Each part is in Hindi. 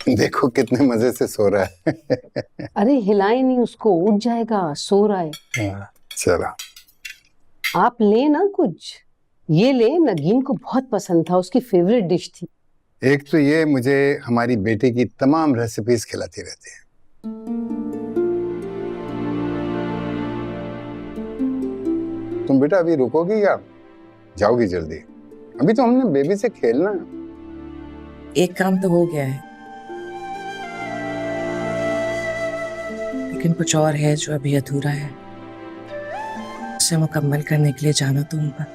देखो कितने मजे से सो रहा है। अरे हिलाए नहीं उसको, उठ जाएगा, सो रहा है। चलो आप ले ना कुछ, ये ले, नगीन को बहुत पसंद था, उसकी फेवरेट डिश थी। एक तो ये मुझे हमारी बेटी की तमाम रेसिपीज खिलाती रहती है। तुम बेटा अभी रुकोगी या जाओगी जल्दी? अभी तो हमने बेबी से खेलना है। एक काम तो हो गया है, लेकिन कुछ और है जो अभी अधूरा है। उसे मुकम्मल करने के लिए जाना तो होगा।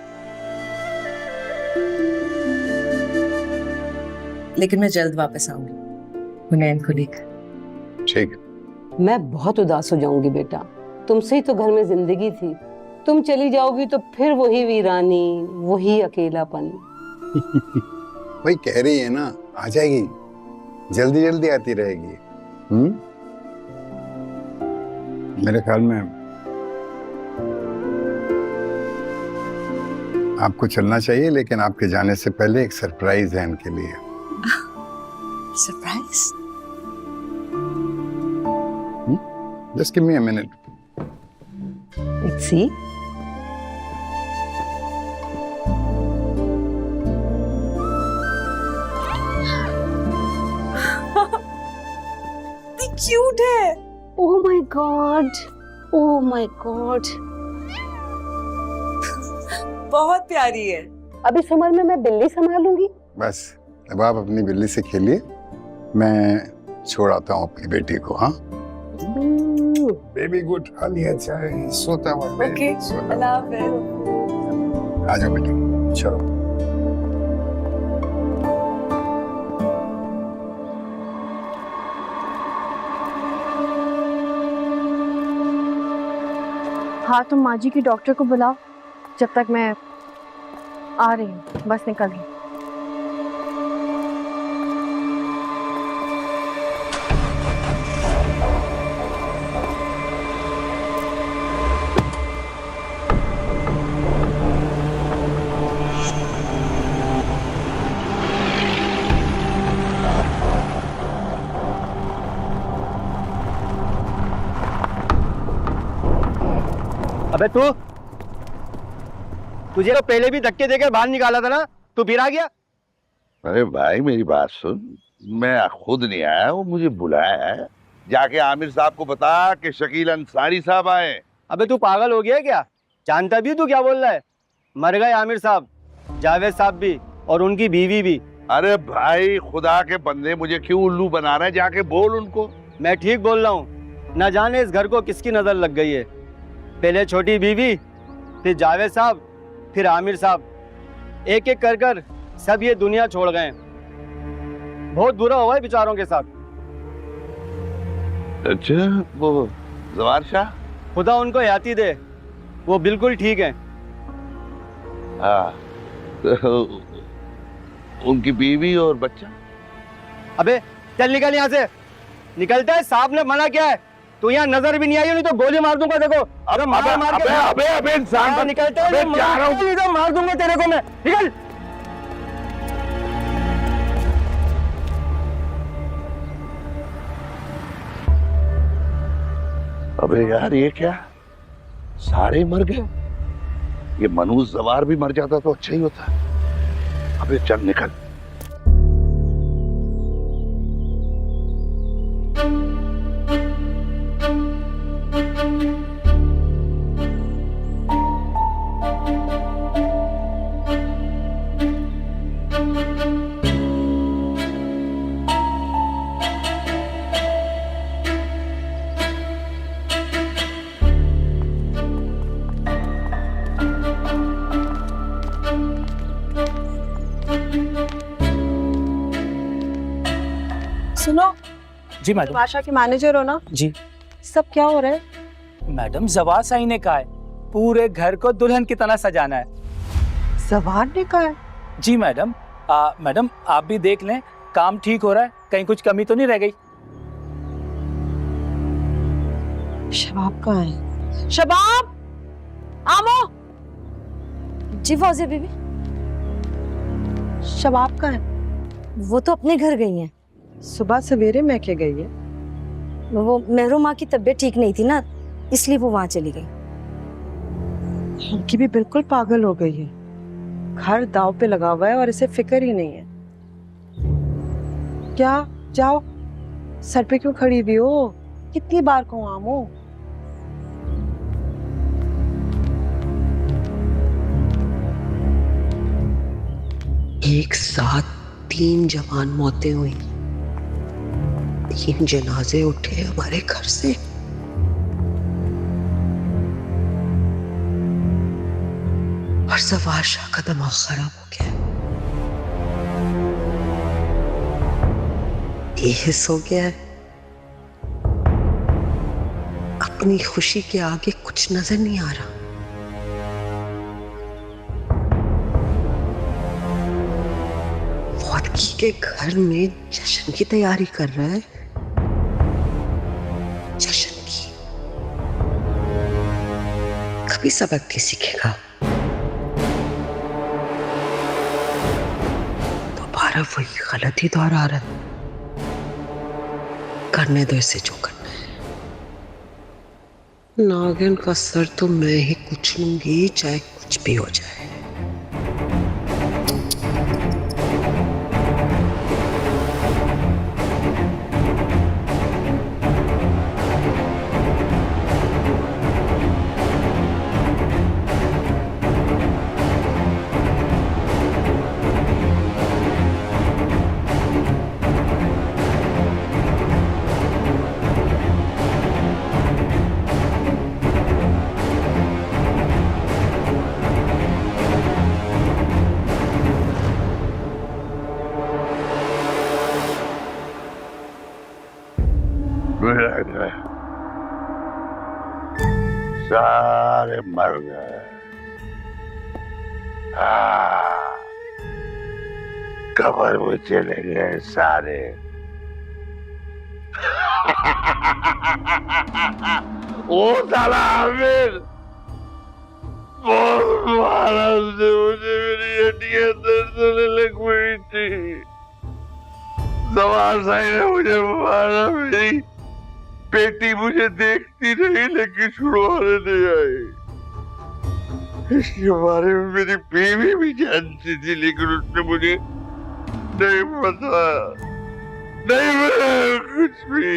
लेकिन मैं जल्द वापस आऊंगी हुनैन को लेकर। ठीक। मैं बहुत उदास हो जाऊंगी बेटा, तुमसे ही तो घर में जिंदगी थी। तुम चली जाओगी तो फिर वही वीरानी, वही अकेलापन। वही कह रही है ना, आ जाएगी, जल्दी जल्दी आती रहेगी। मेरे ख्याल में आपको चलना चाहिए, लेकिन आपके जाने से पहले एक सरप्राइज है इनके लिए। Surprise? Just give me a minute. Let's see. Cute है। Oh my God! Oh my God! बहुत प्यारी है। अब इस उम्र में मैं बिल्ली संभालूंगी? बस अब आप अपनी बिल्ली से खेलिए, मैं छोड़ आता हूँ अपनी बेटी को। हाँ बेबी गुड, खा लिया चाय, सोता हुआ। ओके, अल्लाह हाफ़िज़। आ जाओ बेटा, चलो। हाँ तुम माँ जी की डॉक्टर को बुलाओ, जब तक मैं आ रही हूँ, बस निकल रही हूँ। अबे तुझे तो पहले भी धक्के देकर बाहर निकाला था ना, तू फिर आ गया। अरे भाई मेरी बात सुन, मैं खुद नहीं आया, वो मुझे बुलाया है। जाके आमिर साहब को बता कि शकील अंसारी साहब आए। अबे तू पागल हो गया क्या? जानता भी तू क्या बोल रहा है? मर गए आमिर साहब, जावेद साहब भी और उनकी बीवी भी। अरे भाई खुदा के बंदे, मुझे क्यों उल्लू बना रहे हैं? जाके बोल उनको। मैं ठीक बोल रहा हूँ, न जाने इस घर को किसकी नजर लग गई है। पहले छोटी बीवी, फिर जावेद साहब, फिर आमिर साहब, एक एक कर कर सब ये दुनिया छोड़ गए। बहुत बुरा हुआ है बेचारों के साथ। अच्छा वो जवार शाह? खुदा उनको हयाती दे, वो बिल्कुल ठीक है। हाँ, तो उनकी बीवी और बच्चा? अबे चल निकल यहाँ से, निकलता है, साहब ने मना किया है। तू यहाँ नजर भी नहीं आई, नहीं तो गोली मार दूंगा। देखो अबे मार के अबे इंसान निकलते हैं, तो मार दूंगा तेरे को मैं। निकल। अबे यार ये क्या, सारे मर गए? ये मनूज जवार भी मर जाता तो अच्छा ही होता। अबे चल निकल। सुनो जी मैडम। आशा के मैनेजर हो ना? जी सब क्या हो रहा है? मैडम, जवार साई ने कहा है पूरे घर को दुल्हन की तरह सजाना है। जवार ने कहा है? जी मैडम। मैडम आप भी देख लें, काम ठीक हो रहा है, कहीं कुछ कमी तो नहीं रह गई। शबाब कहाँ है? शबाब, आमो। जी फौजिया बीबी। शबाब कहाँ है? वो तो अपने घर गई हैं। सुबह सवेरे मैं क्या गई है? वो मेहरू माँ की तबीयत ठीक नहीं थी ना, इसलिए वो वहां चली गई। उनकी भी बिल्कुल पागल हो गई है। घर दांव पे लगा हुआ है और इसे फिक्र ही नहीं है। क्या जाओ, सर पे क्यों खड़ी हुई हो? कितनी बार कहूँ आमो? एक साथ 3 जवान मौतें हुई, 3 जनाजे उठे हमारे घर से। और सवार शाह का दिमाग खराब हो गया। ये हिस्स हो गया है अपनी खुशी के आगे कुछ नजर नहीं आ रहा। फौतगी के घर में जश्न की तैयारी कर रहा है, जश्न की। कभी सबक नहीं सीखेगा, दोबारा वही गलती दोहरा रहा है। करने दो इसे जो करना है। नागिन का सर तो मैं ही कुचलूंगी, चाहे कुछ भी हो जाए। सारे मर गए। कब्र में चले गए सारे। ओ साला आमिर, बहुत मारा उसने मुझे, मेरी हड्डियां दर्द होने लग गई थी। सवार साई ने मुझे मारा, मेरी बेटी मुझे देखती रही लेकिन छुड़वाने नहीं आई। इसके बारे में मेरी बीवी भी जानती थी लेकिन उसने मुझे नहीं बताया, नहीं बताया कुछ भी।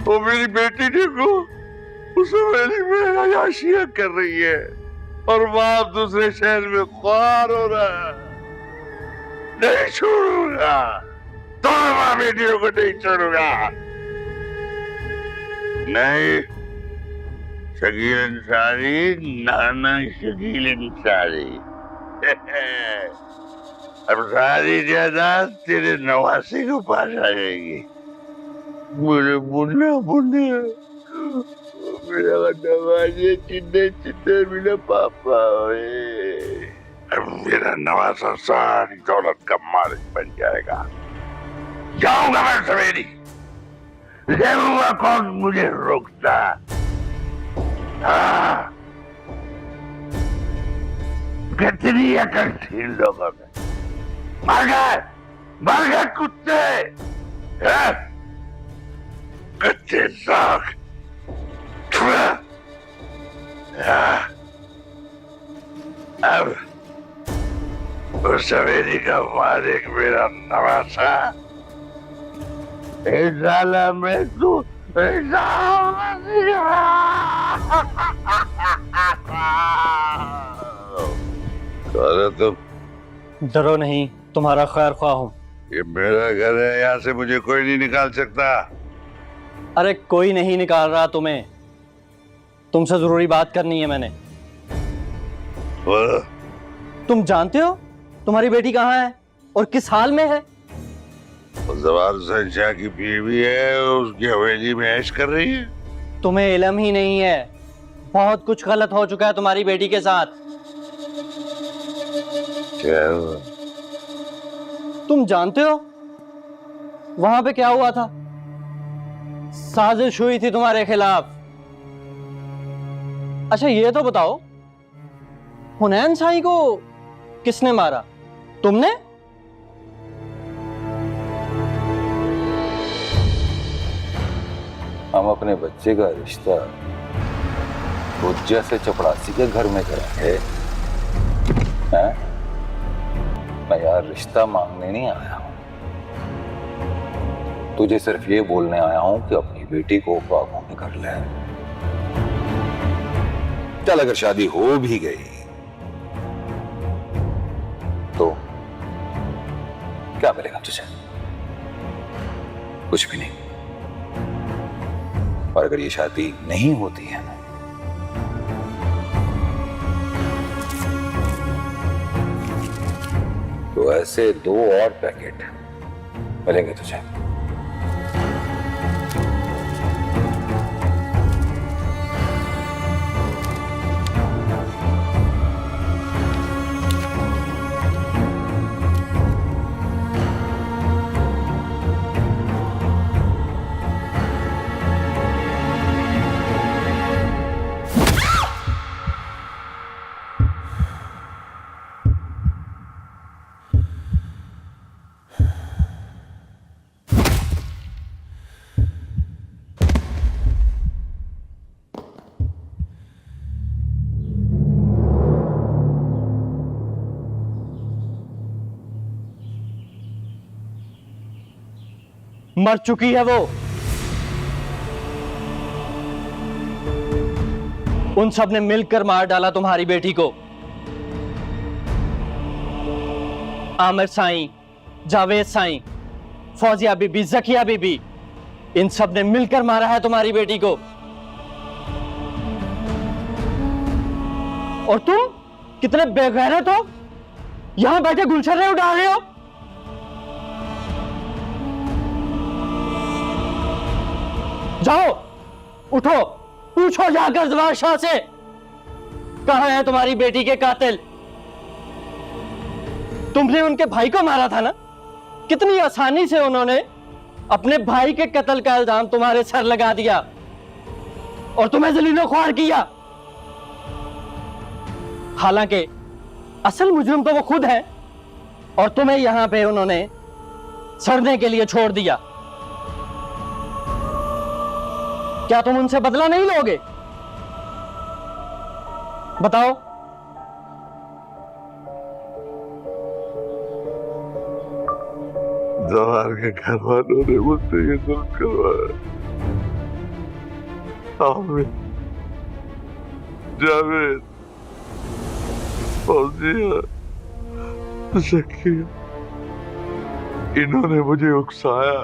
वो मेरी बेटी देखो, उसे मेरी अयाशियां कर रही है और बाप दूसरे शहर में ख्वार हो रहा है। नहीं छोड़ूंगा, दोनों माँ बेटियों को नहीं छोड़ूंगा। नहीं, शकील अंसारी, नाना शकील अंसारी। अब सारी जायदाद तेरे नवासे को पास आ जाएगी। मुझे बुढ़ा बुढ़ा मेरा नवाजे चिन्ने चिन्ने मेरा पापा हुए। अब मेरा नवासा सारी दौलत का मालिक बन जाएगा। जाऊंगा मैं सवेरी, देखूंगा कौन मुझे रोकता। हाँ, कितनी अकल थी लोगों में। मर गए कुत्ते, कच्चे साग। अब उस सवेरी का मालिक मेरा नवासा। साला मैं तू तुम डरो नहीं, तुम्हारा खैर ख्वाह हूँ। ये मेरा घर है, यहाँ से मुझे कोई नहीं निकाल सकता। अरे कोई नहीं निकाल रहा तुम्हें, तुमसे जरूरी बात करनी है मैंने। बोलो। तुम जानते हो तुम्हारी बेटी कहाँ है और किस हाल में है? जवार हुसैन शाह की बीवी है, उसकी हवेली में ऐश कर रही है। तुम्हें इल्म ही नहीं है, बहुत कुछ गलत हो चुका है तुम्हारी बेटी के साथ। क्या हुआ? तुम जानते हो वहां पे क्या हुआ था? साजिश हुई थी तुम्हारे खिलाफ। अच्छा ये तो बताओ, हुनैन शाही को किसने मारा? तुमने? हम अपने बच्चे का रिश्ता खुद जैसे चपड़ासी के घर में करेंगे हैं? मैं यार रिश्ता मांगने नहीं आया हूं, तुझे सिर्फ ये बोलने आया हूं कि अपनी बेटी को काबू में कर ले। चल अगर शादी हो भी गई तो क्या मिलेगा तुझे? कुछ भी नहीं। और अगर ये शादी नहीं होती है ना, तो ऐसे 2 और पैकेट मिलेंगे तुझे। मर चुकी है वो। उन सब ने मिलकर मार डाला तुम्हारी बेटी को। आमिर साईं, जावेद साईं, फौजिया बीबी, जकिया बीबी, इन सब ने मिलकर मारा है तुम्हारी बेटी को। और तुम कितने बेगैरत हो, यहां बैठे गुलछर्रे उड़ा रहे हो। जाओ, उठो, पूछो जाकर जवार शाह से कहां है तुम्हारी बेटी के कातिल। तुमने उनके भाई को मारा था ना, कितनी आसानी से उन्होंने अपने भाई के कत्ल का इल्जाम तुम्हारे सर लगा दिया और तुम्हें जलीलो ख्वार किया। हालांकि असल मुजरिम तो वो खुद है और तुम्हें यहां पे उन्होंने सड़ने के लिए छोड़ दिया। क्या तुम उनसे बदला नहीं लोगे? बताओ। जवार के घर वालों ने मुझसे ये जुल्म करवाया। आमिर, जावेद, फौजिया, जकिया, इन्होंने मुझे उकसाया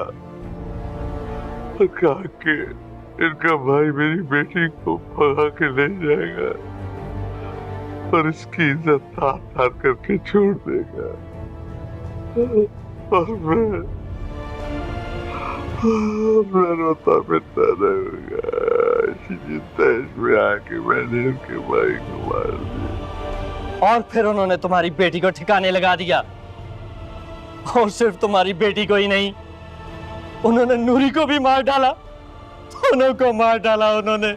और कहा कि इनका भाई मेरी बेटी को भगा के ले जाएगा और इसकी इज्जत तार तार करके छोड़ देगा। और मैं रोता पिटता रहूंगा। इसी चिंता इसमें आके मैंने उनके भाई को मार दिया। और फिर उन्होंने तुम्हारी बेटी को ठिकाने लगा दिया। और सिर्फ तुम्हारी बेटी को ही नहीं, उन्होंने नूरी को भी मार डाला। दोनों को मार डाला उन्होंने।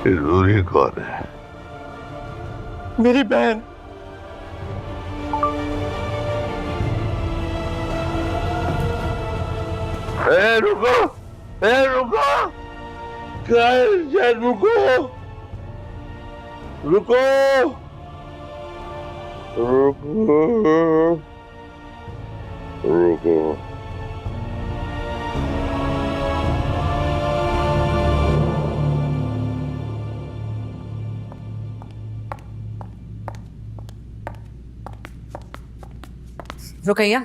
नूरी कौन है? मेरी बहन। रुको, रुको, रुको, रुको, रुको, रुको। रुकैया,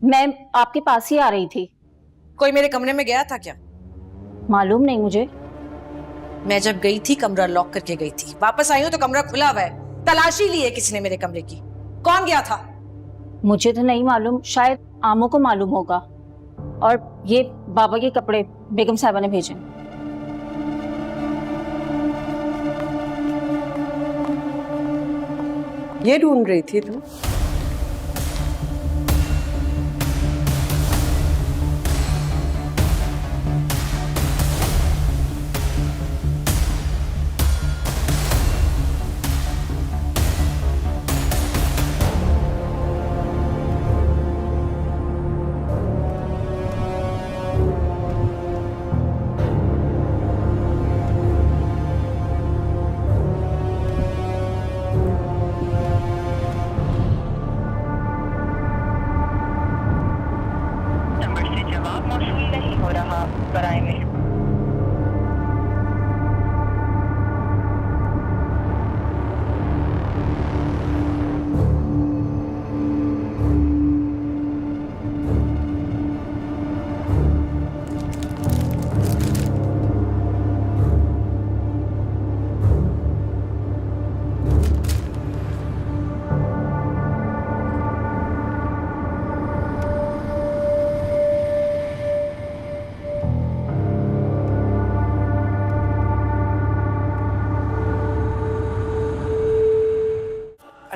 मैं आपके पास ही आ रही थी। कोई मेरे कमरे में गया था क्या? मालूम नहीं मुझे। मैं जब गई थी कमरा लॉक करके गई थी, वापस आई हूं तो कमरा खुला हुआ है। तलाशी ली है किसी ने मेरे कमरे की। कौन गया था? मुझे तो नहीं मालूम, शायद आमों को मालूम होगा। और ये बाबा के कपड़े बेगम साहिबा ने भेजे। ये ढूंढ रही थी तुम?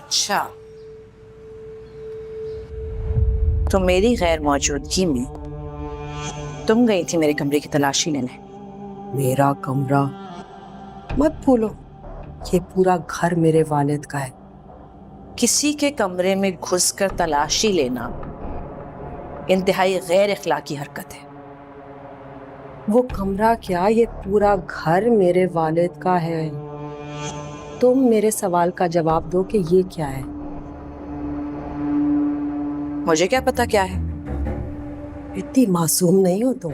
अच्छा, तो मेरी गैर मौजूदगी में तुम गई थी मेरे कमरे की तलाशी लेने। मेरा कमरा मत भूलो, ये पूरा घर मेरे वालिद का है। किसी के कमरे में घुसकर तलाशी लेना इंतहाई गैर इखलाकी हरकत है। वो कमरा क्या, ये पूरा घर मेरे वालिद का है। तुम मेरे सवाल का जवाब दो कि ये क्या है। मुझे क्या पता क्या है। इतनी मासूम नहीं हो तुम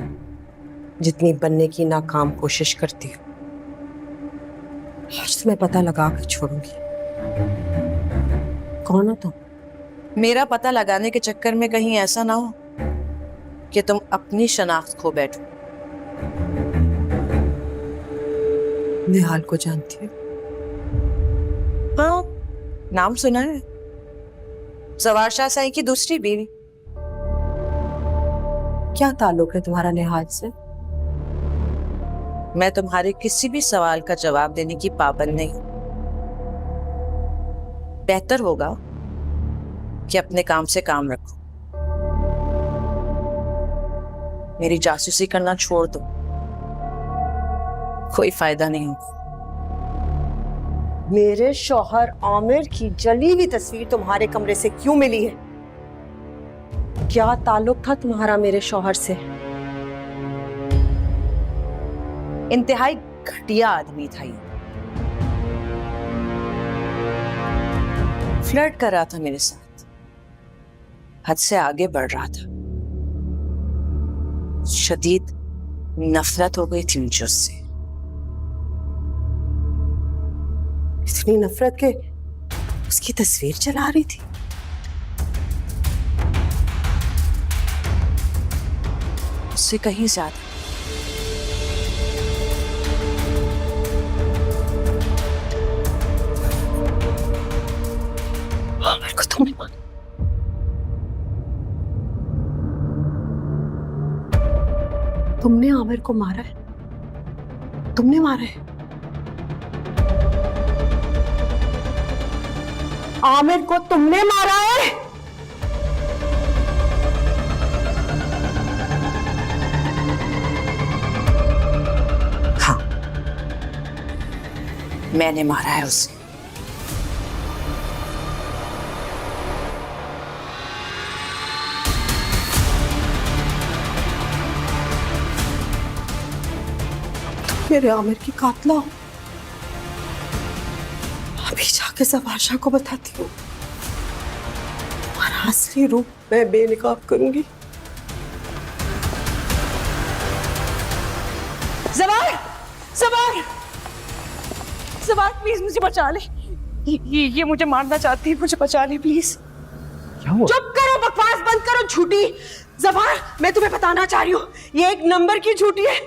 जितनी बनने की नाकाम कोशिश करती हो। आज तुम्हें पता लगा कर छोड़ूंगी। कौन हो तुम? मेरा पता लगाने के चक्कर में कहीं ऐसा ना हो कि तुम अपनी शनाख्त खो बैठो। निहाल को जानती हो? हाँ, नाम सुना है। सवार शाह साईं की दूसरी बीवी। क्या ताल्लुक है तुम्हारा निहाल से? मैं तुम्हारे किसी भी सवाल का जवाब देने की पाबंद नहीं हूं। बेहतर होगा कि अपने काम से काम रखो। मेरी जासूसी करना छोड़ दो, कोई फायदा नहीं होगा। मेरे शौहर आमिर की जली हुई तस्वीर तुम्हारे कमरे से क्यों मिली है? क्या ताल्लुक था तुम्हारा मेरे शौहर से? इंतहाई घटिया आदमी था ये। फ्लर्ट कर रहा था मेरे साथ, हद से आगे बढ़ रहा था। शदीद नफरत हो गई थी मुझे उससे। इतनी नफरत के उसकी तस्वीर चला रही थी। उससे कहीं ज्यादा। आमिर को तुमने माना? तुमने आमिर को मारा है? तुमने मारा है? आमिर को तुमने मारा है? हाँ, मैंने मारा है उसे। मेरे आमिर की कातला हो। अभी जाके सवारशाह को बताती हूँ। तुम्हारा असली रूप मैं बेनकाब करूंगी। ज़बार, ज़बार, ज़बार प्लीज मुझे बचा ले। ये मुझे मारना चाहती है, मुझे बचा ले प्लीज। चुप करो, बकवास बंद करो झूठी। ज़बार, मैं तुम्हें बताना चाह रही हूँ, ये एक नंबर की झूठी है।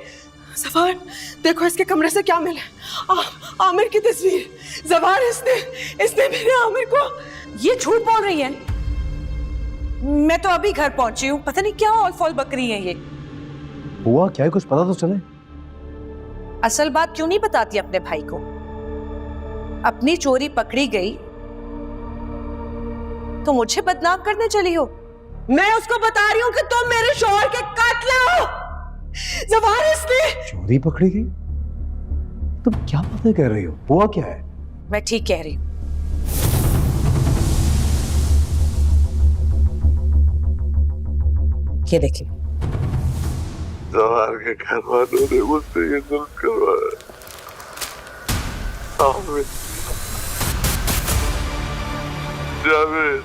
ज़बार, देखो इसके कमरे से क्या मिला। आमिर की तस्वीर। ज़बार, इसने मेरे आमिर को। ये झूठ बोल रही है। मैं तो अभी घर पहुंची हूँ, पता नहीं क्या ऑल फॉल बकरी है ये। हुआ क्या है, कुछ पता तो चले। असल बात क्यों नहीं बताती अपने भाई को? अपनी चोरी पकड़ी गई तो मुझे बदनाम करने चली हो। मैं उसको बता रही हूँ कि तुम मेरे शौहर के कातले हो। ज़बार, इसने चोरी पकड़ी गई? तुम क्या बातें कह रही हो? हुआ क्या है? मैं ठीक कह रही हूँ। ये देखिए, ज़बार के घर वालों ने मुझसे ये जुल्म करवाया। आमिर, जावेद,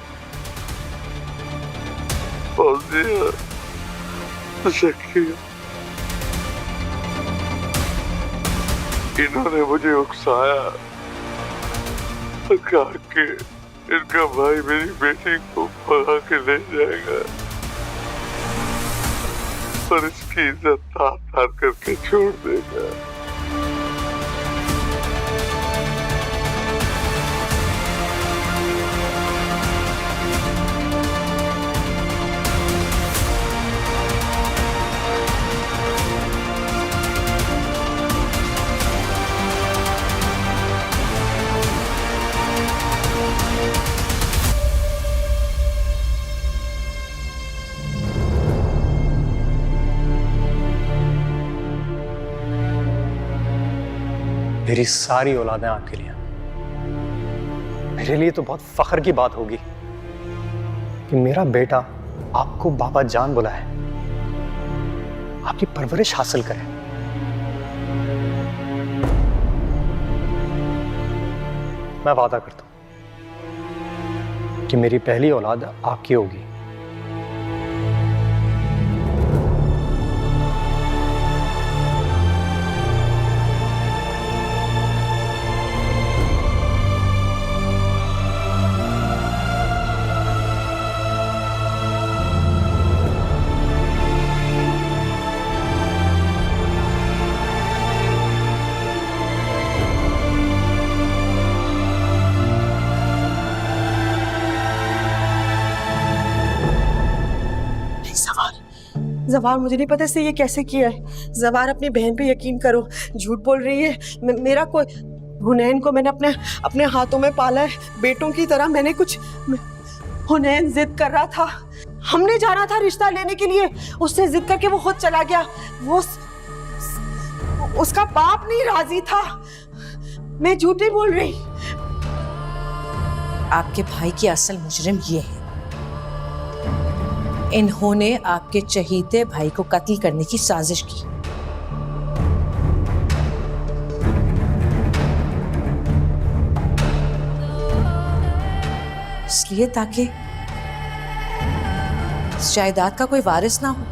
फौजिया, शकील, इन्होंने मुझे उकसाया और कहा कि इनका भाई मेरी बेटी को भगा के ले जाएगा और इसकी इज्जत तार तार करके छोड़ देगा। मेरी सारी औलादें आपके लिए। मेरे लिए तो बहुत फख्र की बात होगी कि मेरा बेटा आपको बाबा जान बुलाए, आपकी परवरिश हासिल करे। मैं वादा करता हूं कि मेरी पहली औलाद आपकी होगी। जवार, मुझे नहीं पता इससे ये कैसे किया है। जवार, अपनी बहन पे यकीन करो, झूठ बोल रही है। मेरा कोई हुनैन को मैंने अपने हाथों में पाला है, बेटों की तरह। मैंने कुछ हुनैन जिद कर रहा था, हमने जाना था रिश्ता लेने के लिए, उससे जिद करके वो खुद चला गया। वो उसका बाप नहीं राजी था। मैं झूठ नहीं बोल रही। आपके भाई की असल मुजरिम ये है। इन्होंने आपके चहीते भाई को कत्ल करने की साजिश की। इसलिए ताकि इस जायदाद का कोई वारिस ना हो।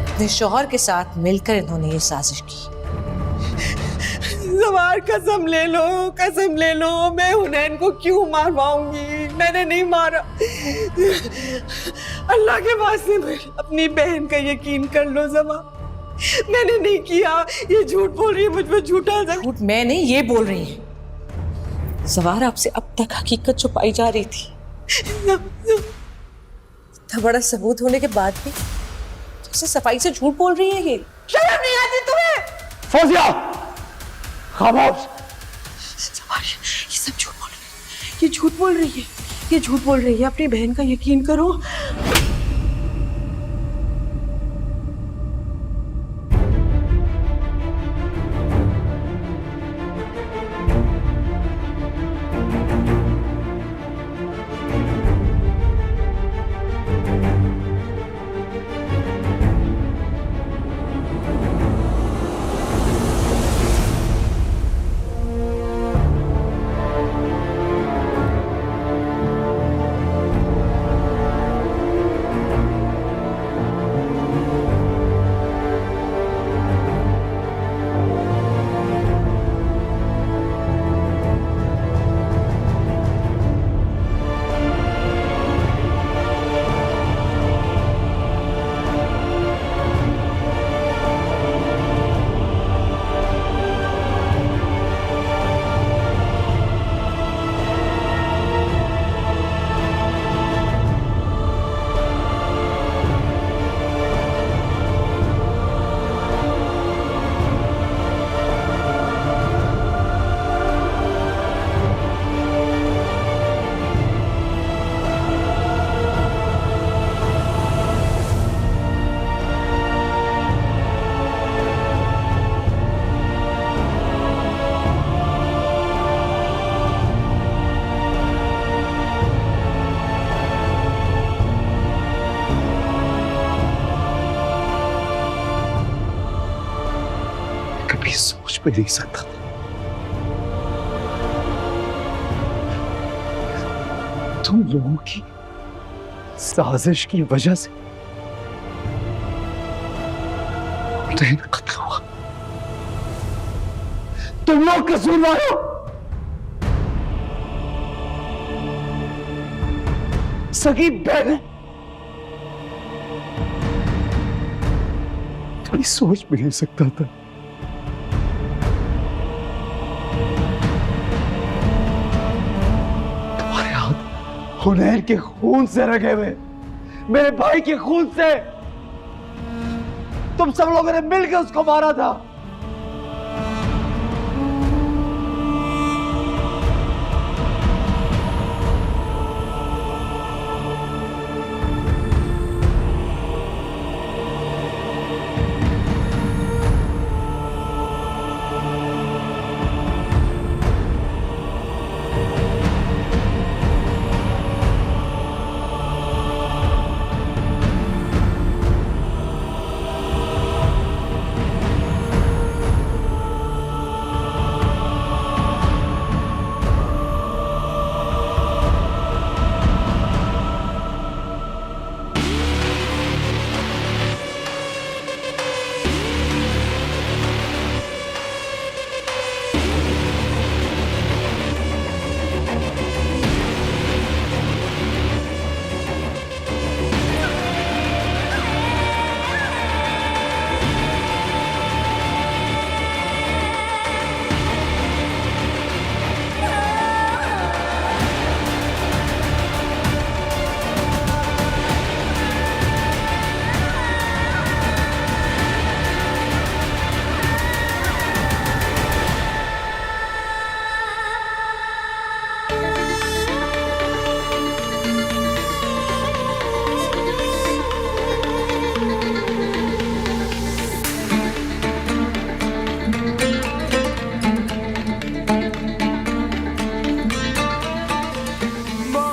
अपने शौहर के साथ मिलकर इन्होंने ये साजिश की। जवार, कसम ले लो, कसम ले लो, मैं हुनैन को क्यों मारवाऊंगी? मैंने नहीं मारा। अल्लाह के वास्ते अपनी बहन का यकीन कर लो जवार, मैंने नहीं किया। ये झूठ बोल रही है, मुझ पे झूठा झूठ मैं नहीं, ये बोल रही है। जवार, आपसे अब तक हकीकत छुपाई जा रही थी। इतना बड़ा सबूत होने के बाद भी जैसे सफाई से झूठ बोल रही है। ये शर्म नहीं आती तुम्हें? फौजिया, खामोश। ये सब झूठ बोल रही है, ये झूठ बोल रही है, ये झूठ बोल रही है। अपनी बहन का यकीन करो। कभी सोच भी नहीं सकता था तुम लोगों की साजिश की वजह से ट्रेन कत्ल हुआ। तुम लोग कसूरवार हो। सगी बहन कभी सोच भी नहीं सकता था तुम्हारे हाथ हुनैन के खून से रखे हुए, मेरे भाई के खून से। तुम सब लोगों ने मिलकर उसको मारा था।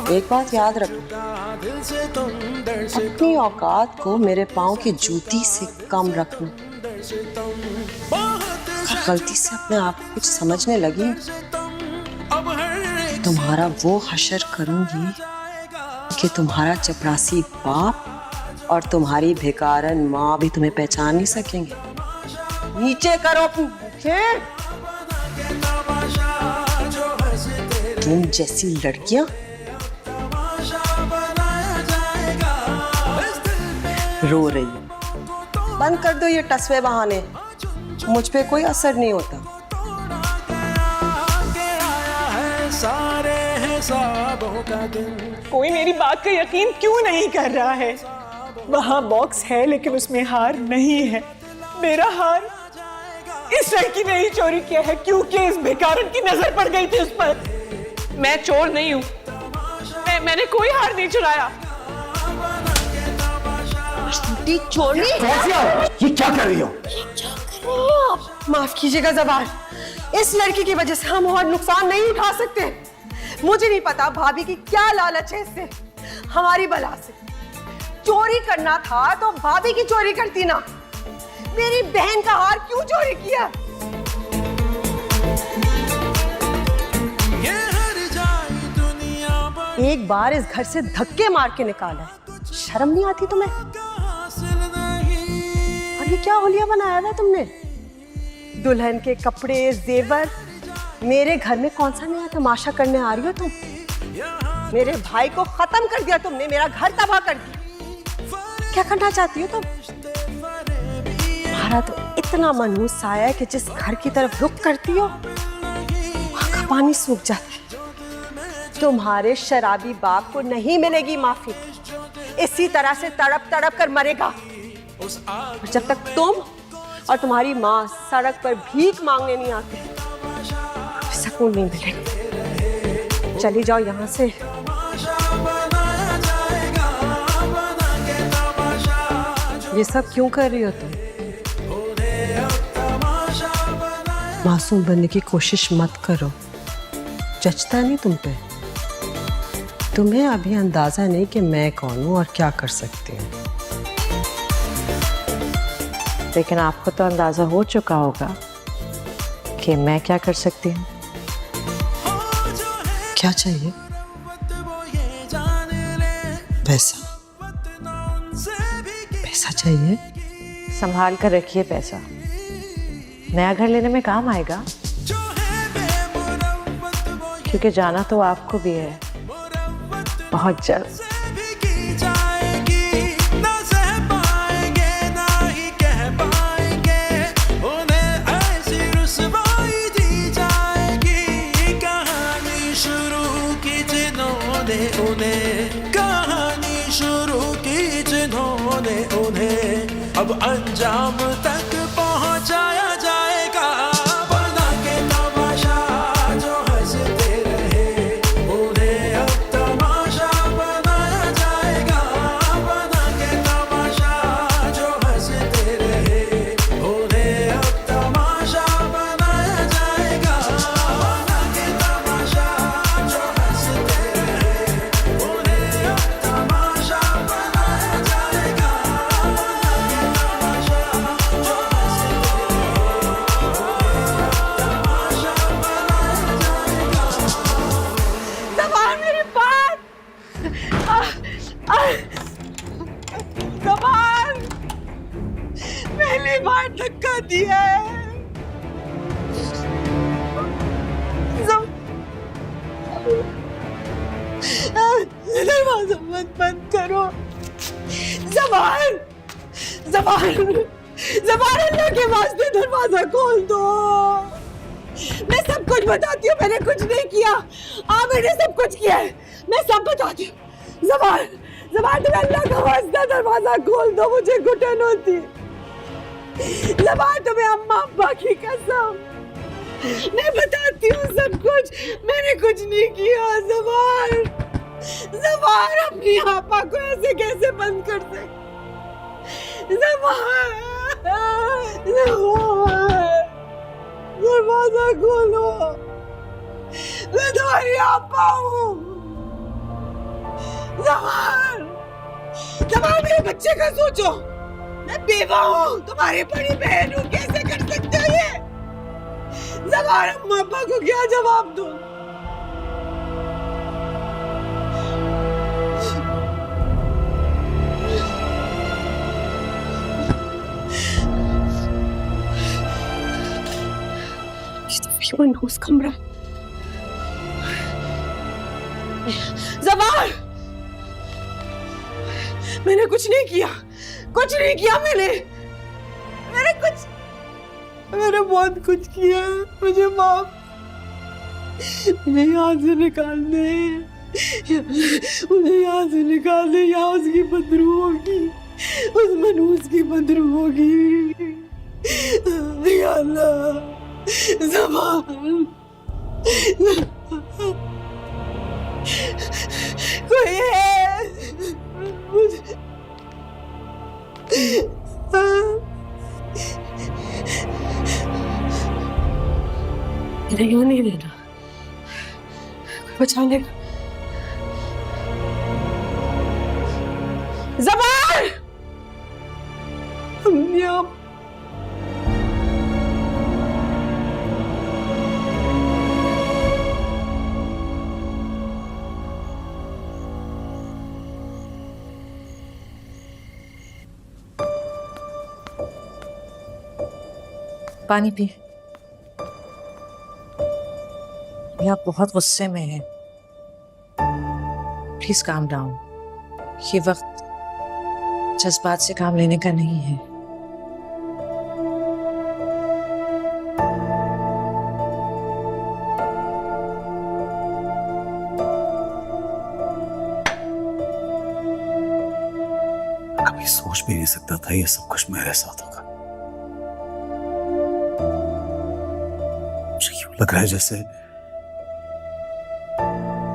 एक बात याद रखना, अपनी औकात को मेरे पाँव की जूती से कम रखना। अगर गलती से अपने आप को कुछ समझने लगी तो तुम्हारा वो हशर करूंगी कि तुम्हारा चपरासी बाप और तुम्हारी भिकारन माँ भी तुम्हें पहचान नहीं सकेंगे। नीचे करो अपनी नीचे। तुम जैसी लड़कियां रो रही है। बंद कर दो ये टसवे बहाने, मुझ पे कोई असर नहीं होता। कोई मेरी बात का यकीन क्यों नहीं कर रहा है? वहाँ बॉक्स है लेकिन उसमें हार नहीं है। मेरा हार इस लड़की ने ही चोरी किया है क्योंकि इस भिखारन की नजर पड़ गई थी उस पर। मैं चोर नहीं हूँ, मैंने कोई हार नहीं चुराया। चोरी? ये क्या कर रही हो? माफ कीजिएगा जबान, इस लड़की की वजह से हम और नुकसान नहीं उठा सकते। मुझे नहीं पता भाभी की क्या लालच है इससे, हमारी बला से। चोरी करना था तो भाभी की चोरी करती ना, मेरी बहन का हार क्यों चोरी किया? एक बार इस घर से धक्के मार के निकाला है, शर्म नहीं आती तुम्हें? और ये क्या होलिया बनाया हुआ है तुमने? दुल्हन के कपड़े, जेवर, मेरे घर में कौन सा नया तमाशा करने आ रही हो तुम? मेरे भाई को खत्म कर दिया तुमने, मेरा घर तबाह कर दिया। क्या करना चाहती हो तुम? तुम्हारा तो इतना मनहूस सा है कि जिस घर की तरफ रुख करती हो वहां का पानी सूख जाता है। तुम्हारे शराबी बाप को नहीं मिलेगी माफी, इसी तरह से तड़प तड़प कर मरेगा। और जब तक तुम और तुम्हारी माँ सड़क पर भीख मांगने नहीं आते, सुकून नहीं मिलेगा। चली जाओ यहाँ से। ये सब क्यों कर रही हो तुम? मासूम बनने की कोशिश मत करो, जचता नहीं तुम पे। तुम्हें अभी अंदाजा नहीं कि मैं कौन हूं और क्या कर सकती हूँ, लेकिन आपको तो अंदाजा हो चुका होगा कि मैं क्या कर सकती हूँ। क्या चाहिए? पैसा? पैसा चाहिए? संभाल कर रखिए पैसा, नया घर लेने में काम आएगा। क्योंकि जाना तो आपको भी है बहुत जल्द। कहानी शुरू की जिन्होंने उन्हें अब अंजाम तक पहुंचाया जाएगा। बना के तमाशा जो हंसते रहे उन्हें अब तमाशा बनाया जाएगा। बना के तमाशा जो हंसते रहे उन्हें अब तमाशा बनाया जाएगा। बना के तमाशा जो हंसते रहे उन्हें अब तमाशा बनाया जाएगा। ज़बान मेरी बात, ज़बान पहली बार धक्का दिया है। दरवाजा मत बंद करो। ज़बान, ज़बान, ज़बान, अल्लाह के वास्ते दरवाजा खोल दो। मैं सब कुछ बताती हूँ, मैंने कुछ नहीं किया, आमिर ने सब कुछ किया है, मैं सब बताती हूँ। ज़बान, ज़बान, तुम्हें अल्लाह का वास्ता दरवाजा खोल दो, मुझे घुटन होती। ज़बान, तुम्हें अम्मा अब्बा की कसम, मैं बताती हूँ सब कुछ, मैंने कुछ नहीं किया। ज़बान, ज़बान, अपनी आपा को ऐसे कैसे बंद कर सकते? ज़बान, ज़बान, दरवाजा खोलो, मैं तुम्हारी आपा हूँ। जवान, जवान मेरे बच्चे का सोचो। मैं बेवा हूँ, तुम्हारी बड़ी बहन हूँ, कैसे कर सकते हो ये? जवान, अम्मा अब्बा को क्या जवाब दूँ? मनहूस कमरा। जवान, मैंने कुछ नहीं किया, कुछ नहीं किया मैंने बहुत कुछ किया। मुझे माफ, मुझे यहाँ से निकाल दे, मुझे यहाँ से निकाल दे। यहाँ उसकी बदरू होगी, उस मनहूस की बदरू होगी। या अल्लाह, ज़बान, कोई है मुझे नहीं होने देना, बचा लेगा। ज़बान, हमने आप पानी पी। आप बहुत गुस्से में हैं। Please calm down. ये वक्त जज्बात से काम लेने का नहीं है। कभी सोच भी नहीं सकता था ये सब कुछ मेरे साथ होगा। मुझे यूं लग रहा है जैसे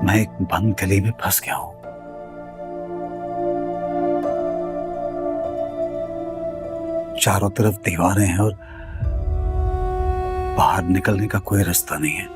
मैं एक बंद गली में फंस गया हूं। चारों तरफ दीवारें हैं और बाहर निकलने का कोई रास्ता नहीं है।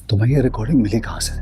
तुम्हें ये रिकॉर्डिंग मिली कहां से?